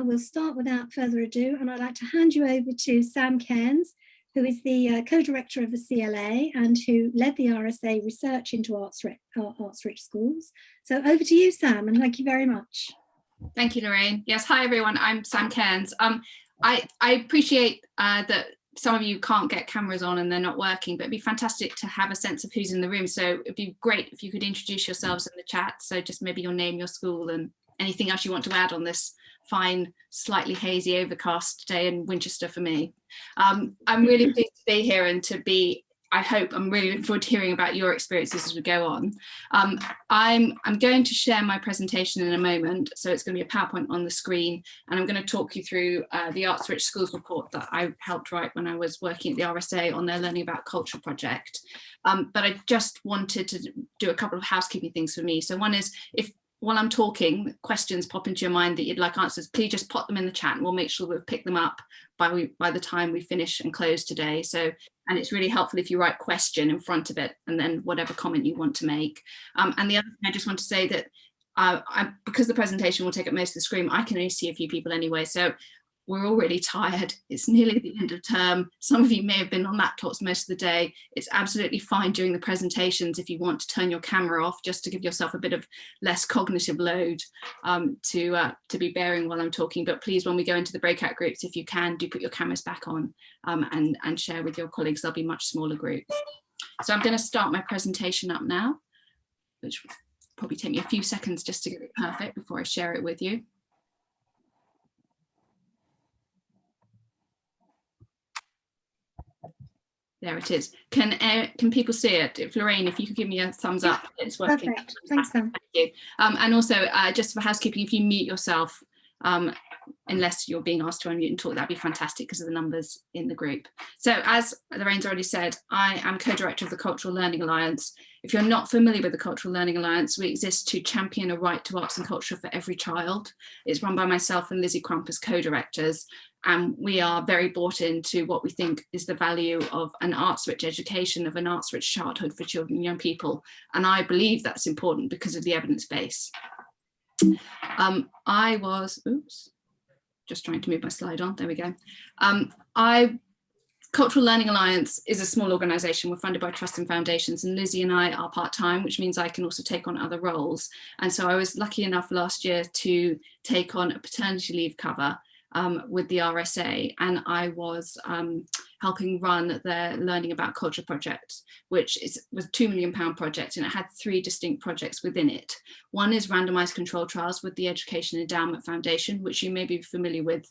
will start without further ado, and I'd like to hand you over to Sam Cairns, who is the co-director of the CLA and who led the RSA research into ArtsRich Schools. So over to you, Sam, and thank you very much. Thank you, Lorraine. Yes, hi everyone, I'm Sam Cairns. I appreciate that some of you can't get cameras on and they're not working, but it'd be fantastic to have a sense of who's in the room. So it'd be great if you could introduce yourselves in the chat. So just maybe your name, your school, and anything else you want to add on this fine, slightly hazy, overcast day in Winchester for me. I'm really pleased to be here and to be, I'm really looking forward to hearing about your experiences as we go on. I'm going to share my presentation in a moment, so it's going to be a PowerPoint on the screen, and I'm going to talk you through the ArtsRich Schools report that I helped write when I was working at the RSA on their Learning About Culture project. But I just wanted to do a couple of housekeeping things for me. So one is, if while I'm talking, questions pop into your mind that you'd like answers, please just pop them in the chat and we'll make sure we've picked them up by the time we finish and close today. So, and it's really helpful if you write question in front of it and then whatever comment you want to make. And the other thing I just want to say that because the presentation will take up most of the screen, I can only see a few people anyway. So we're already tired. It's nearly the end of term. Some of you may have been on laptops most of the day. It's absolutely fine during the presentations if you want to turn your camera off, just to give yourself a bit of less cognitive load to be bearing while I'm talking. But please, when we go into the breakout groups, if you can, do put your cameras back on and share with your colleagues. They'll be much smaller groups. So I'm going to start my presentation up now, which will probably take me a few seconds just to get it perfect before I share it with you. There it is. Can people see it? If Lorraine, if you could give me a thumbs up, it's working. Perfect. Thanks, Sam. Thank you. And also, just for housekeeping, if you mute yourself, unless you're being asked to unmute and talk, that'd be fantastic because of the numbers in the group. So as Lorraine's already said, I am co-director of the Cultural Learning Alliance. If you're not familiar with the Cultural Learning Alliance, we exist to champion a right to arts and culture for every child. It's run by myself and Lizzie Crump as co-directors. And we are very bought into what we think is the value of an arts-rich education, of an arts-rich childhood for children and young people. And I believe that's important because of the evidence base. I was, oops, just trying to move my slide on, there we go. Cultural Learning Alliance is a small organisation. We're funded by trusts and foundations, and Lizzie and I are part-time, which means I can also take on other roles. And so I was lucky enough last year to take on a paternity leave cover with the RSA, and I was helping run their Learning About Culture project, which was a £2 million project, and it had 3 distinct projects within it. One is randomised control trials with the Education Endowment Foundation, which you may be familiar with.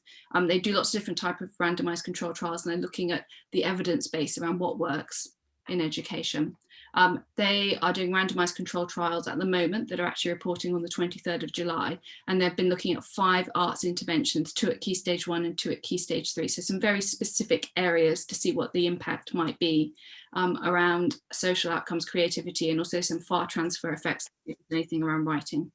They do lots of different types of randomised control trials, and they're looking at the evidence base around what works in education. They are doing randomised control trials at the moment that are actually reporting on the 23rd of July, and they've been looking at 5 arts interventions, 2 at Key Stage 1 and 2 at Key Stage 3. So some very specific areas to see what the impact might be around social outcomes, creativity, and also some far transfer effects, anything around writing.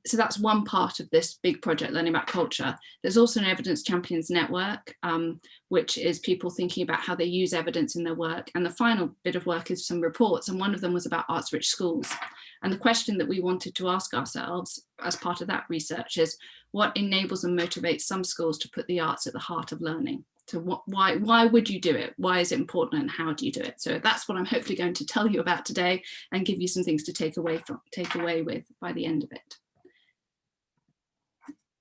So that's one part of this big project, Learning About Culture. There's also an Evidence Champions Network, which is people thinking about how they use evidence in their work. And the final bit of work is some reports, and one of them was about ArtsRich Schools. And the question that we wanted to ask ourselves as part of that research is, what enables and motivates some schools to put the arts at the heart of learning? So why would you do it? Why is it important, and how do you do it? So that's what I'm hopefully going to tell you about today and give you some things to take away with by the end of it.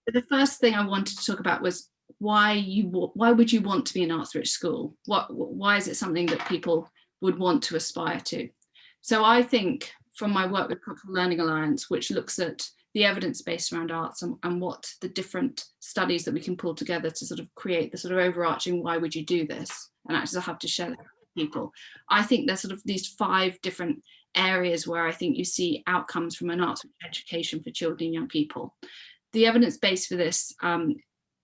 But the first thing I wanted to talk about was why would you want to be an ArtsRich school? Why is it something that people would want to aspire to? So I think from my work with Cultural Learning Alliance, which looks at the evidence base around arts and what the different studies that we can pull together to sort of create the sort of overarching why would you do this, and actually I have to share that with people. I think there's sort of these 5 different areas where I think you see outcomes from an arts education for children and young people. The evidence base for this,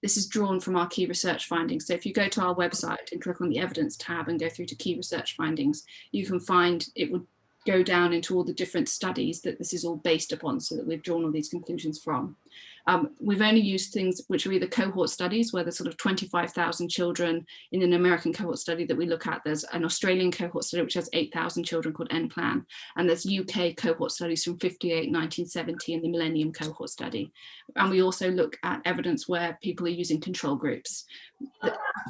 this is drawn from our key research findings. So if you go to our website and click on the evidence tab and go through to key research findings, you can find it would go down into all the different studies that this is all based upon, so that we've drawn all these conclusions from. We've only used things which are either cohort studies, where there's sort of 25,000 children in an American cohort study that we look at. There's an Australian cohort study which has 8,000 children called NPLAN, and there's UK cohort studies from 58, 1970, and the Millennium cohort study. And we also look at evidence where people are using control groups.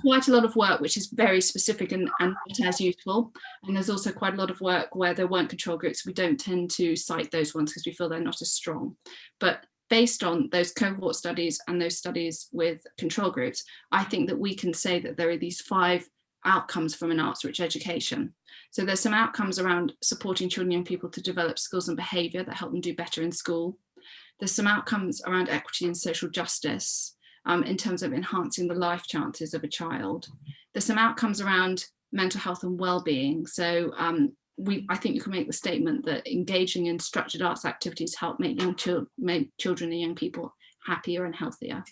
Quite a lot of work which is very specific and not as useful, and there's also quite a lot of work where there weren't control groups. We don't tend to cite those ones because we feel they're not as strong. But based on those cohort studies and those studies with control groups, I think that we can say that there are these 5 outcomes from an arts-rich education. So there's some outcomes around supporting children and young people to develop skills and behaviour that help them do better in school. There's some outcomes around equity and social justice in terms of enhancing the life chances of a child. There's some outcomes around mental health and well-being. So I think you can make the statement that engaging in structured arts activities help make children and young people happier and healthier.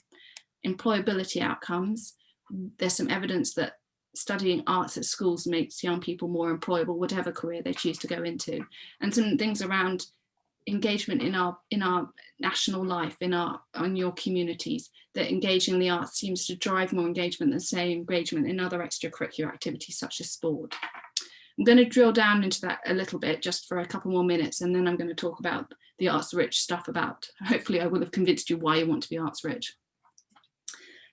Employability outcomes. There's some evidence that studying arts at schools makes young people more employable, whatever career they choose to go into. And some things around engagement in our national life, in your communities, that engaging in the arts seems to drive more engagement than, say, engagement in other extracurricular activities such as sport. I'm going to drill down into that a little bit just for a couple more minutes, and then I'm going to talk about the arts-rich stuff about, hopefully I will have convinced you why you want to be arts-rich.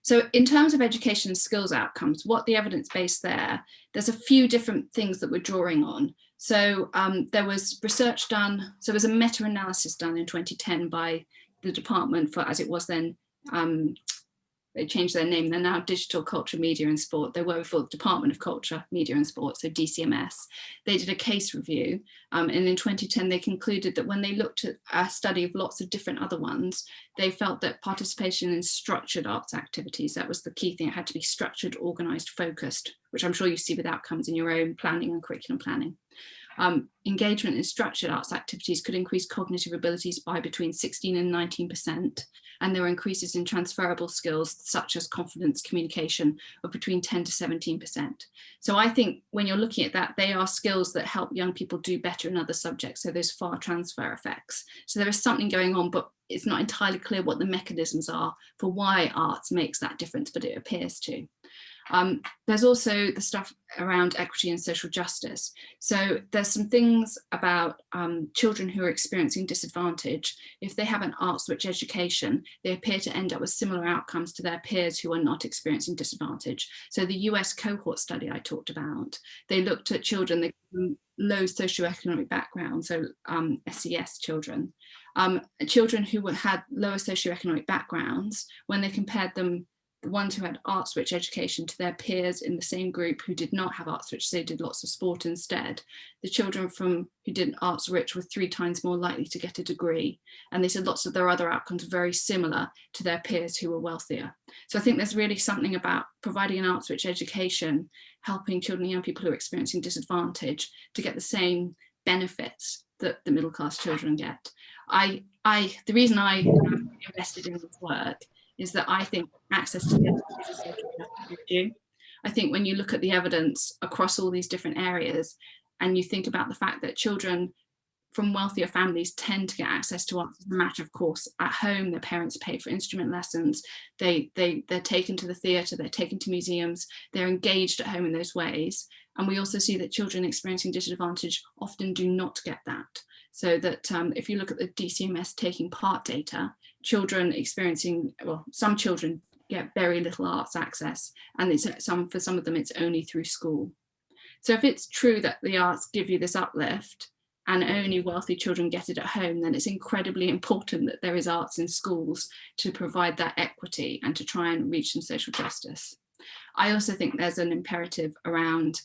So in terms of education and skills outcomes, what the evidence base there's a few different things that we're drawing on. So there was research done, so there was a meta-analysis done in 2010 by the department for, as it was then, they changed their name, they're now Digital Culture, Media and Sport. They were before the Department of Culture, Media and Sport, so DCMS. They did a case review, and in 2010 they concluded that when they looked at a study of lots of different other ones, they felt that participation in structured arts activities, that was the key thing, it had to be structured, organised, focused, which I'm sure you see with outcomes in your own planning and curriculum planning. Engagement in structured arts activities could increase cognitive abilities by between 16 and 19%, and there were increases in transferable skills such as confidence, communication of between 10 to 17%. So I think when you're looking at that, they are skills that help young people do better in other subjects, so there's far transfer effects. So there is something going on, but it's not entirely clear what the mechanisms are for why arts makes that difference, but it appears to. There's also the stuff around equity and social justice. So there's some things about children who are experiencing disadvantage. If they have an arts-rich education, they appear to end up with similar outcomes to their peers who are not experiencing disadvantage. So the US cohort study I talked about, they looked at children from low socioeconomic background, so SES children. Children who had lower socioeconomic backgrounds, when they compared them, the ones who had arts-rich education, to their peers in the same group who did not have arts-rich, they did lots of sport instead. The children who did arts-rich were 3 times more likely to get a degree. And they said lots of their other outcomes were very similar to their peers who were wealthier. So I think there's really something about providing an arts-rich education, helping children and young people who are experiencing disadvantage to get the same benefits that the middle-class children get. The reason I invested in this work is that I think access to education is a social justice issue. I think when you look at the evidence across all these different areas, and you think about the fact that children from wealthier families tend to get access to arts as a matter of course at home, their parents pay for instrument lessons, they're taken to the theatre, they're taken to museums, they're engaged at home in those ways. And we also see that children experiencing disadvantage often do not get that. So that if you look at the DCMS taking part data, children experiencing, well, some children get very little arts access, and for some of them it's only through school. So if it's true that the arts give you this uplift and only wealthy children get it at home, then it's incredibly important that there is arts in schools to provide that equity and to try and reach some social justice. I also think there's an imperative around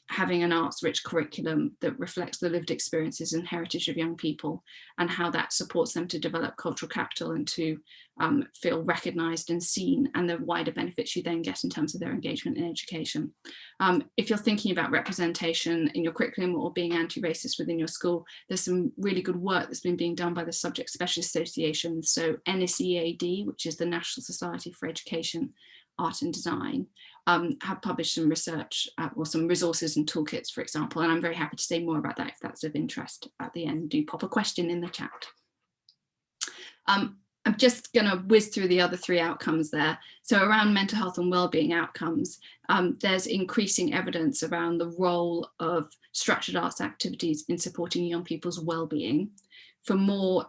having an arts-rich curriculum that reflects the lived experiences and heritage of young people, and how that supports them to develop cultural capital and to feel recognised and seen, and the wider benefits you then get in terms of their engagement in education. If you're thinking about representation in your curriculum or being anti-racist within your school, there's some really good work that's been being done by the subject specialist associations. So NSEAD, which is the National Society for Education, Art and Design, have published some research or some resources and toolkits, for example, and I'm very happy to say more about that if that's of interest at the end. Do pop a question in the chat. I'm just going to whiz through the other 3 outcomes there. So around mental health and wellbeing outcomes, there's increasing evidence around the role of structured arts activities in supporting young people's wellbeing. For more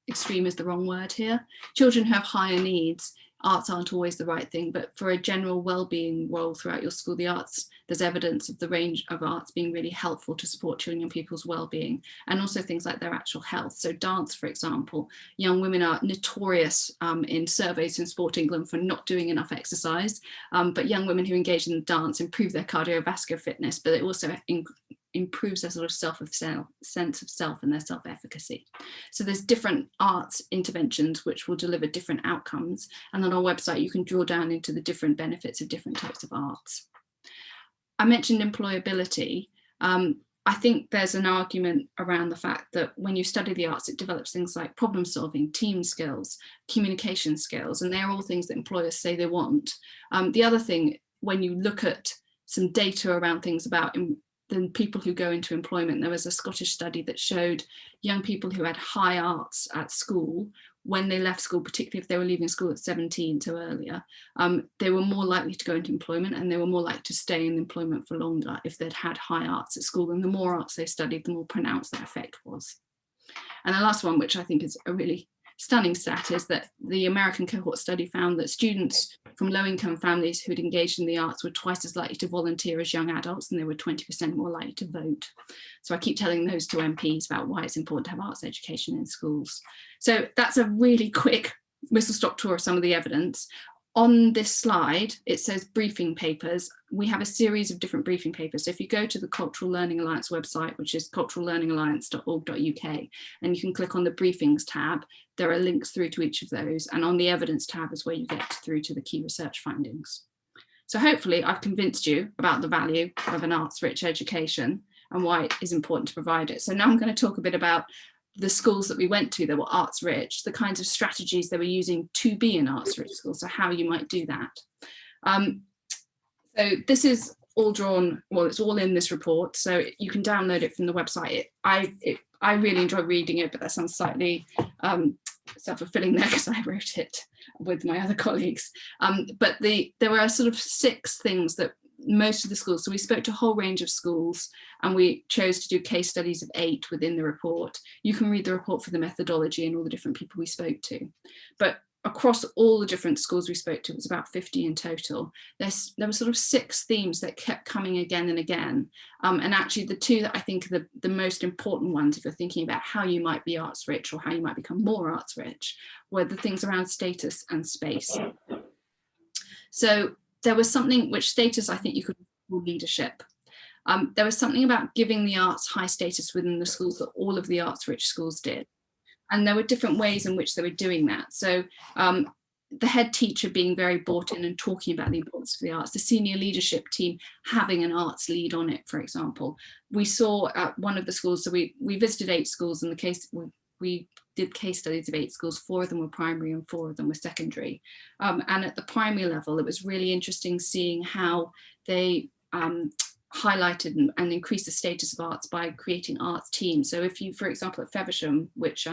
extreme is the wrong word here, children who have higher needs, arts aren't always the right thing, but for a general well-being role throughout your school, the arts, there's evidence of the range of arts being really helpful to support children and people's well-being, and also things like their actual health. So dance, for example, young women are notorious in surveys in Sport England for not doing enough exercise, but young women who engage in dance improve their cardiovascular fitness, but it also improves their sort of sense of self and their self-efficacy. So there's different arts interventions which will deliver different outcomes, and on our website you can drill down into the different benefits of different types of arts. I mentioned employability. I think there's an argument around the fact that when you study the arts, it develops things like problem solving, team skills, communication skills, and they're all things that employers say they want. The other thing, when you look at some data around things about the people who go into employment, there was a Scottish study that showed young people who had high arts at school, when they left school, particularly if they were leaving school at 17, so earlier, they were more likely to go into employment, and they were more likely to stay in employment for longer if they'd had high arts at school. And the more arts they studied, the more pronounced that effect was. And the last one, which I think is a really stunning stat, is that the American cohort study found that students from low-income families who'd engaged in the arts were twice as likely to volunteer as young adults, and they were 20% more likely to vote. So I keep telling those to MPs about why it's important to have arts education in schools. So that's a really quick whistle-stop tour of some of the evidence. On this slide, it says briefing papers. We have a series of different briefing papers. So if you go to the Cultural Learning Alliance website, which is culturallearningalliance.org.uk, and you can click on the briefings tab, there are links through to each of those. And on the evidence tab is where you get through to the key research findings. So hopefully I've convinced you about the value of an arts-rich education and why it is important to provide it. So now I'm going to talk a bit about the schools that we went to that were arts rich, the kinds of strategies they were using to be an arts rich school, so how you might do that. So this is all drawn, well, it's all in this report, so you can download it from the website. I really enjoy reading it, but that sounds slightly self-fulfilling there because I wrote it with my other colleagues. But there were sort of 6 things that most of the schools, so we spoke to a whole range of schools, and we chose to do case studies of 8 within the report. You can read the report for the methodology and all the different people we spoke to. But across all the different schools we spoke to, it was about 50 in total. There were sort of 6 themes that kept coming again and again. And actually the 2 that I think are the most important ones, if you're thinking about how you might be arts rich or how you might become more arts rich, were the things around status and space. So there was something which status, I think you could call leadership. There was something about giving the arts high status within the schools that all of the arts-rich schools did. And there were different ways in which they were doing that. So the head teacher being very bought in and talking about the importance of the arts, the senior leadership team having an arts lead on it, for example. We saw at one of the schools, so we visited 8 schools, in the case we did case studies of 8 schools, 4 of them were primary and 4 of them were secondary. And at the primary level, it was really interesting seeing how they highlighted and increased the status of arts by creating arts teams. So if you, for example, at Feversham, which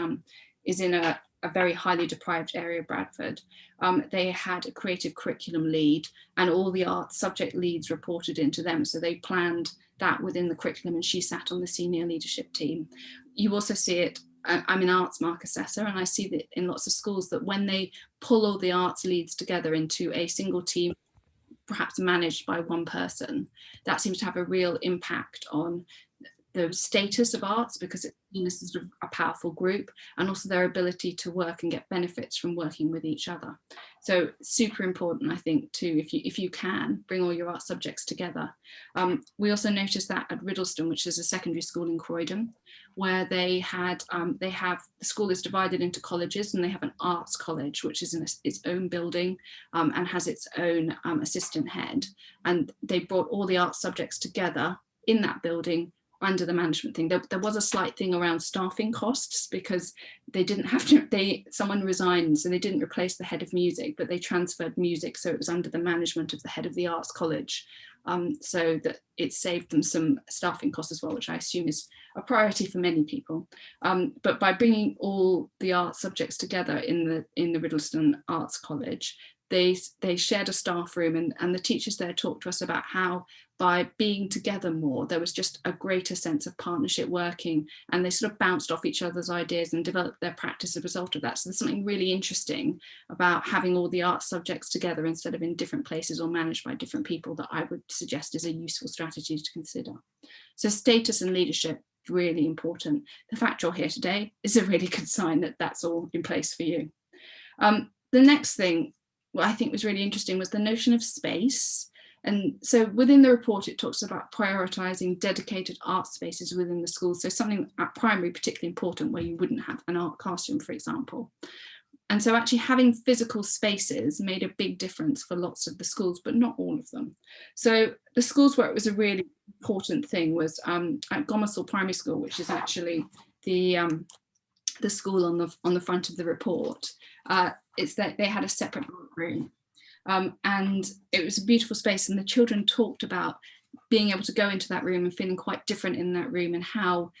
is in a very highly deprived area of Bradford, they had a creative curriculum lead, and all the arts subject leads reported into them. So they planned that within the curriculum, and she sat on the senior leadership team. You also see it, I'm an arts mark assessor, and I see that in lots of schools that when they pull all the arts leads together into a single team, perhaps managed by one person, that seems to have a real impact on the status of arts, because it's seen as sort of a powerful group, and also their ability to work and get benefits from working with each other. So super important, I think, too, if you can bring all your art subjects together. We also noticed that at Riddleston, which is a secondary school in Croydon, where the school is divided into colleges, and they have an arts college, which is in its own building and has its own assistant head. And they brought all the art subjects together in that building under the management thing. There was a slight thing around staffing costs because they didn't have to, someone resigned, so they didn't replace the head of music, but they transferred music, so it was under the management of the head of the arts college, so that it saved them some staffing costs as well, which I assume is a priority for many people. But by bringing all the art subjects together in the Riddleston Arts College, they shared a staff room, and the teachers there talked to us about how by being together more, there was just a greater sense of partnership working, and they sort of bounced off each other's ideas and developed their practice as a result of that. So there's something really interesting about having all the art subjects together instead of in different places or managed by different people that I would suggest is a useful strategy to consider. So status and leadership, really important. The fact you're here today is a really good sign that that's all in place for you. The next thing, what I think was really interesting was the notion of space. And so within the report, it talks about prioritising dedicated art spaces within the schools. So something at primary particularly important where you wouldn't have an art classroom, for example. And so actually having physical spaces made a big difference for lots of the schools, but not all of them. So the schools where it was a really important thing was at Gomersall Primary School, which is actually the school on the front of the report. It's that they had a separate art room. And it was a beautiful space, and the children talked about being able to go into that room and feeling quite different in that room, and how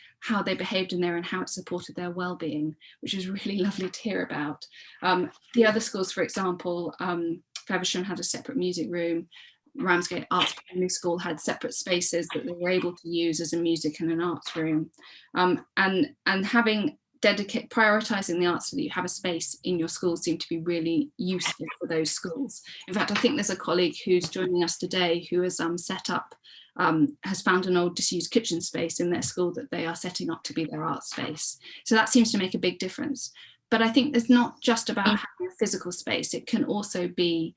they behaved in there and how it supported their well-being, which was really lovely to hear about. The other schools, for example, Feversham had a separate music room. Ramsgate Arts Primary School had separate spaces that they were able to use as a music and an arts room. And having prioritising the arts so that you have a space in your school seemed to be really useful for those schools. In fact, I think there's a colleague who's joining us today who has set up, has found an old disused kitchen space in their school that they are setting up to be their art space. So that seems to make a big difference. But I think it's not just about having a physical space, it can also be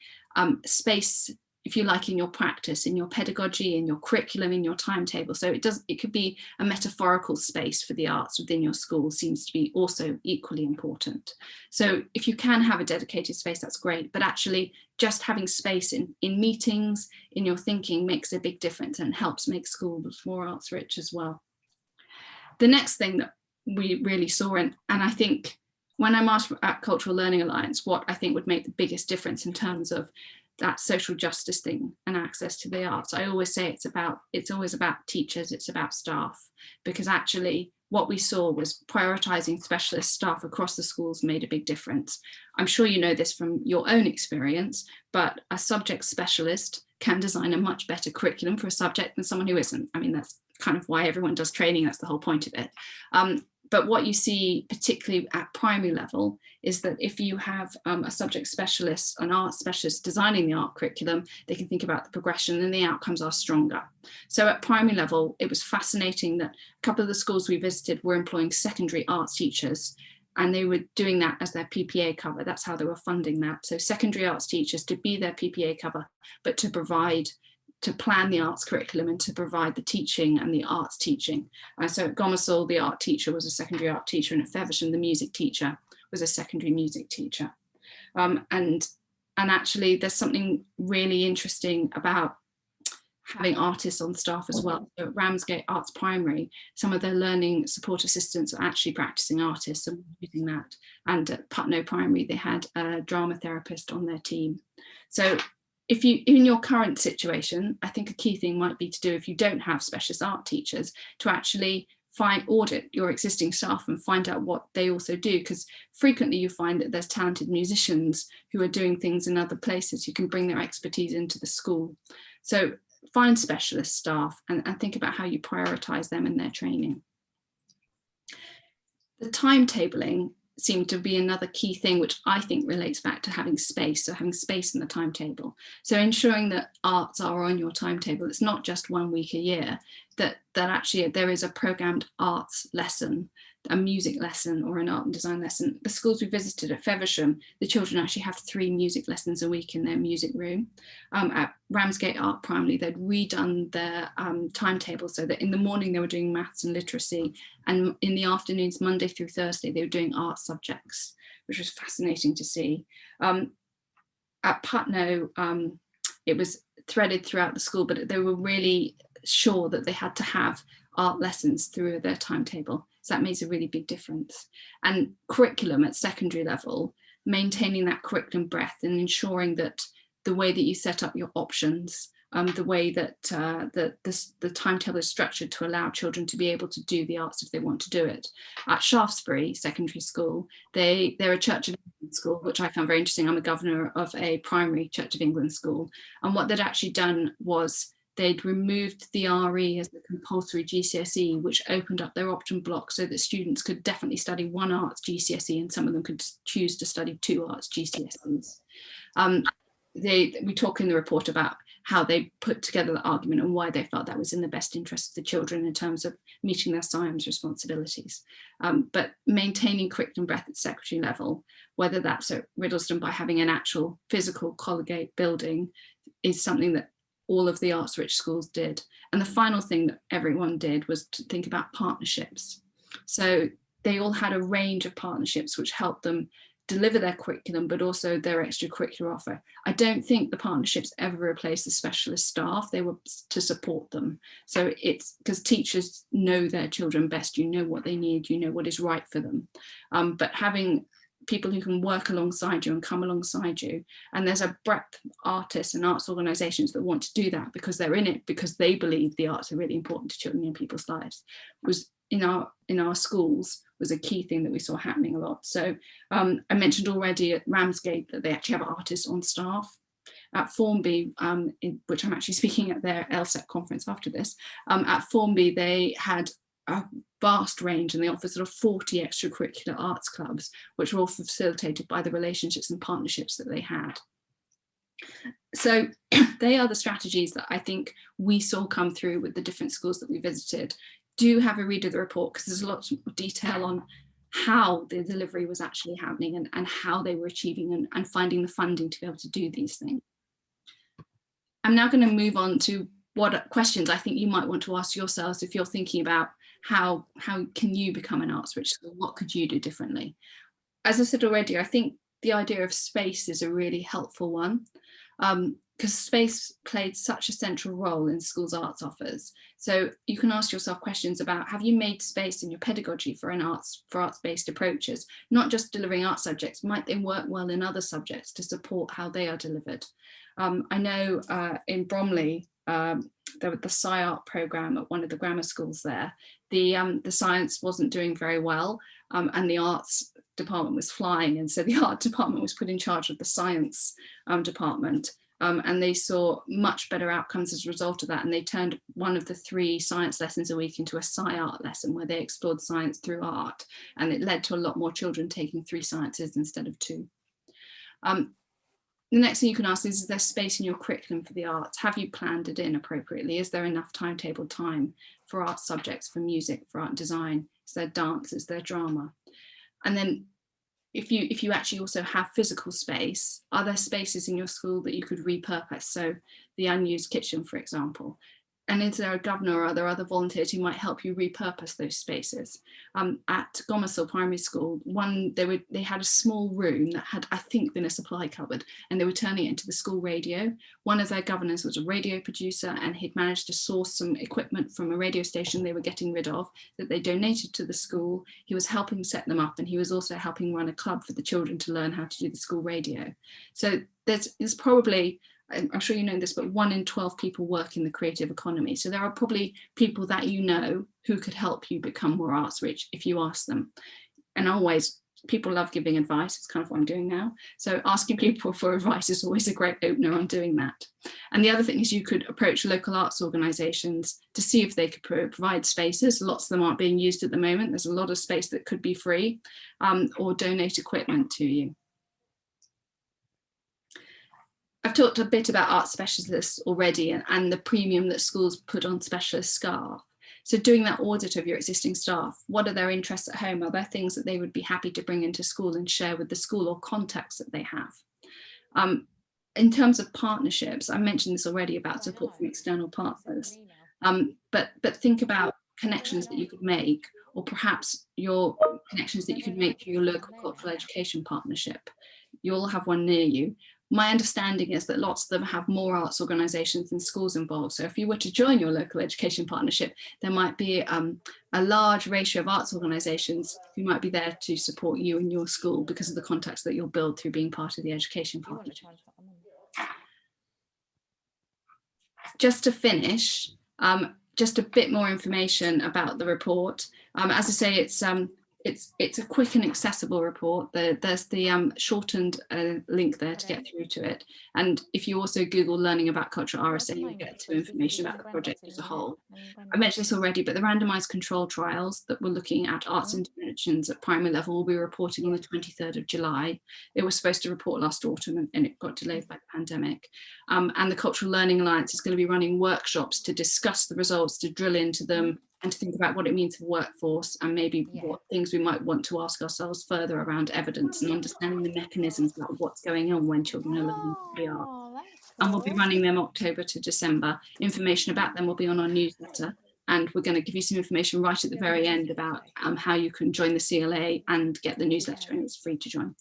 space, if you like, in your practice, in your pedagogy, in your curriculum, in your timetable. So it could be a metaphorical space for the arts within your school, seems to be also equally important. So if you can have a dedicated space, that's great, but actually just having space in meetings, in your thinking, makes a big difference and helps make schools more arts rich as well. The next thing that we really saw, and I think when I'm asked at Cultural Learning Alliance what I think would make the biggest difference in terms of that social justice thing and access to the arts, I always say it's always about teachers, it's about staff, because actually what we saw was prioritising specialist staff across the schools made a big difference. I'm sure you know this from your own experience, but a subject specialist can design a much better curriculum for a subject than someone who isn't. I mean, that's kind of why everyone does training, that's the whole point of it. But what you see, particularly at primary level, is that if you have a subject specialist, an art specialist designing the art curriculum, they can think about the progression and the outcomes are stronger. So at primary level, it was fascinating that a couple of the schools we visited were employing secondary arts teachers, and they were doing that as their PPA cover. That's how they were funding that. So secondary arts teachers to be their PPA cover, but to plan the arts curriculum and to provide the teaching and the arts teaching. So at Gomersall, the art teacher was a secondary art teacher, and at Feversham, the music teacher was a secondary music teacher. And actually, there's something really interesting about having artists on staff as well. So at Ramsgate Arts Primary, some of their learning support assistants are actually practicing artists and using that. And at Putney Primary, they had a drama therapist on their team. So if you, in your current situation, I think a key thing might be to do, if you don't have specialist art teachers, to actually audit your existing staff and find out what they also do, because frequently you find that there's talented musicians who are doing things in other places who can bring their expertise into the school. So find specialist staff and think about how you prioritise them in their training. The timetabling seemed to be another key thing, which I think relates back to having space, so having space in the timetable. So ensuring that arts are on your timetable, it's not just 1 week a year, that actually there is a programmed arts lesson, a music lesson or an art and design lesson. The schools we visited at Feversham, the children actually have 3 music lessons a week in their music room. At Ramsgate Art Primary, they'd redone their timetable so that in the morning they were doing maths and literacy, and in the afternoons, Monday through Thursday, they were doing art subjects, which was fascinating to see. At Putney, it was threaded throughout the school, but they were really sure that they had to have art lessons through their timetable. So that makes a really big difference. And curriculum at secondary level, maintaining that curriculum breadth and ensuring that the way that you set up your options, the way that the timetable is structured to allow children to be able to do the arts if they want to do it. At Shaftesbury Secondary School, they're a Church of England school, which I found very interesting. I'm a governor of a primary Church of England school. And what they'd actually done was they'd removed the RE as the compulsory GCSE, which opened up their option block so that students could definitely study one arts GCSE and some of them could choose to study 2 arts GCSEs. We talk in the report about how they put together the argument and why they felt that was in the best interest of the children in terms of meeting their science responsibilities. But maintaining curriculum breadth at secondary level, whether that's at Riddleston by having an actual physical collegiate building, is something that all of the ArtsRich schools did. And the final thing that everyone did was to think about partnerships. So they all had a range of partnerships which helped them deliver their curriculum, but also their extracurricular offer. I don't think the partnerships ever replaced the specialist staff. They were to support them. So it's because teachers know their children best, you know what they need, you know what is right for them. But having people who can work alongside you and come alongside you, and there's a breadth of artists and arts organisations that want to do that because they're in it, because they believe the arts are really important to children in people's lives, was in our schools was a key thing that we saw happening a lot. So I mentioned already at Ramsgate that they actually have artists on staff. At Formby, which I'm actually speaking at their LSEC conference after this, at Formby they had a vast range and they offered sort of 40 extracurricular arts clubs, which were all facilitated by the relationships and partnerships that they had. So they are the strategies that I think we saw come through with the different schools that we visited. Do have a read of the report because there's a lot of detail on how the delivery was actually happening and how they were achieving and finding the funding to be able to do these things. I'm now going to move on to what questions I think you might want to ask yourselves if you're thinking about how can you become an ArtsRich school? What could you do differently? As I said already, I think the idea of space is a really helpful one because space played such a central role in schools' arts offers. So you can ask yourself questions about, have you made space in your pedagogy for arts-based approaches, not just delivering art subjects, might they work well in other subjects to support how they are delivered? I know in Bromley, the Sci-Art programme at one of the grammar schools there, the science wasn't doing very well and the arts department was flying, and so the art department was put in charge of the science department, and they saw much better outcomes as a result of that, and they turned one of the 3 science lessons a week into a Sci-Art lesson where they explored science through art, and it led to a lot more children taking 3 sciences instead of 2. The next thing you can ask is there space in your curriculum for the arts? Have you planned it in appropriately? Is there enough timetable time for art subjects, for music, for art design? Is there dance? Is there drama? And then if you actually also have physical space, are there spaces in your school that you could repurpose? So the unused kitchen, for example. And is there a governor or are there other volunteers who might help you repurpose those spaces? At Gomersall Primary School, they had a small room that had, I think, been a supply cupboard, and they were turning it into the school radio. One of their governors was a radio producer, and he'd managed to source some equipment from a radio station they were getting rid of that they donated to the school. He was helping set them up, and he was also helping run a club for the children to learn how to do the school radio. So there's probably, I'm sure you know this, but 1 in 12 people work in the creative economy. So there are probably people that you know who could help you become more arts rich if you ask them. And always, people love giving advice. It's kind of what I'm doing now. So asking people for advice is always a great opener on doing that. And the other thing is you could approach local arts organisations to see if they could provide spaces. Lots of them aren't being used at the moment. There's a lot of space that could be free, or donate equipment to you. I've talked a bit about art specialists already and the premium that schools put on specialist staff. So doing that audit of your existing staff, what are their interests at home? Are there things that they would be happy to bring into school and share with the school, or contacts that they have? In terms of partnerships, I mentioned this already about support from external partners, but think about connections that you could make, or perhaps your connections that you could make through your local cultural education partnership. You'll have one near you. My understanding is that lots of them have more arts organisations than schools involved. So if you were to join your local education partnership, there might be a large ratio of arts organisations who might be there to support you in your school because of the contacts that you'll build through being part of the education partnership. Just to finish, just a bit more information about the report. As I say, it's a quick and accessible report. There's the shortened link there to get through to it. And if you also Google learning about cultural RSA, you'll get to information about the project as a whole. I mentioned this already, but the randomized control trials that we're looking at arts interventions at primary level will be reporting on the 23rd of July. It was supposed to report last autumn and it got delayed by the pandemic. And the Cultural Learning Alliance is going to be running workshops to discuss the results, to drill into them, and to think about what it means for workforce and maybe what things we might want to ask ourselves further around evidence and understanding the mechanisms about what's going on when children are learning the arts. And we'll be running them October to December. Information about them will be on our newsletter. And we're going to give you some information right at the very end about how you can join the CLA and get the newsletter, and it's free to join.